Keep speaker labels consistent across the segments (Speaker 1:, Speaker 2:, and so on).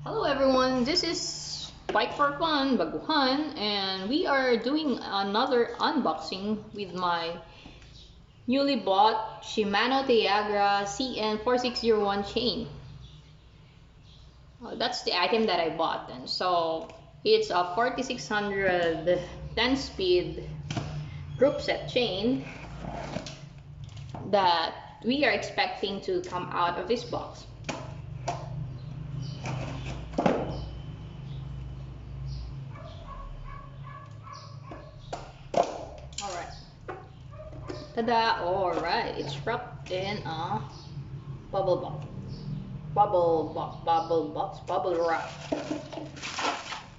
Speaker 1: Hello everyone, this is Bike for Fun, Baguhan, and we are doing another unboxing with my newly bought Shimano Tiagra CN4601 chain. That's the item that I bought, and so it's a 4600 10-speed group set chain that we are expecting to come out of this box. Alright. Tada! Alright, it's wrapped in a bubble box. Bubble wrap.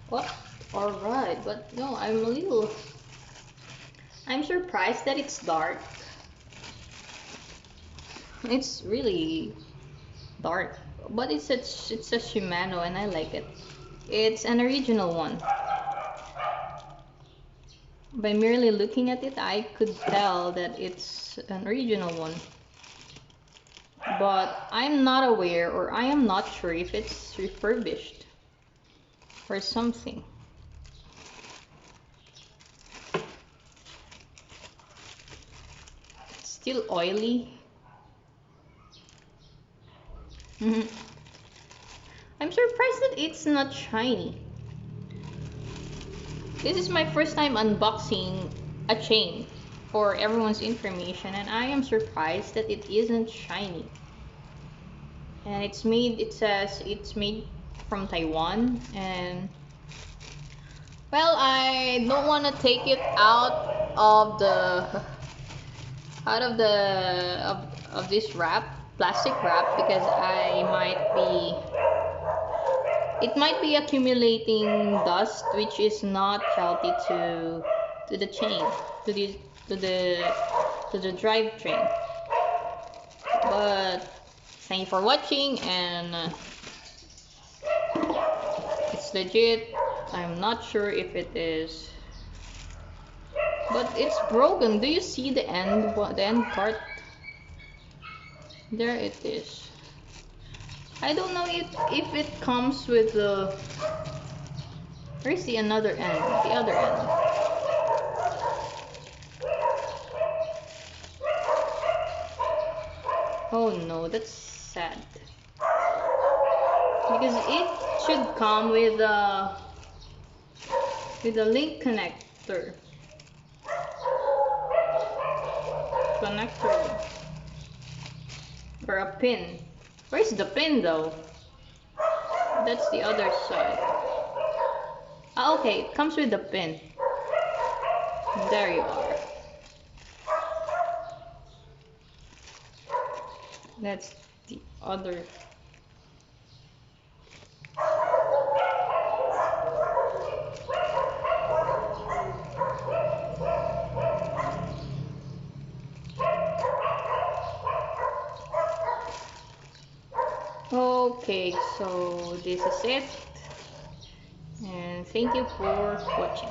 Speaker 1: What? Alright, but no, I'm surprised that it's dark. It's really dark, but it's a Shimano and I like it. It's an original one. By merely looking at it, I could tell that it's an original one. But I'm not aware, or I am not sure if it's refurbished or something. It's still oily. I'm surprised that it's not shiny. This is my first time unboxing a chain for everyone's information, and I am surprised that it isn't shiny. And it says it's made from Taiwan, and well, I don't want to take it out of this plastic wrap, because it might be accumulating dust, which is not healthy to the chain, to the drivetrain. But thank you for watching, and it's legit. I'm not sure if it is, but it's broken. Do you see the end part? There it is. I don't know if it comes with the. Where's the other end? The other end. Oh no, that's sad. Because it should come with a link connector. Or a pin. Where's the pin though? That's the other side. Ah, okay, it comes with the pin. There you are. That's the other. Okay, so this is it. And thank you for watching.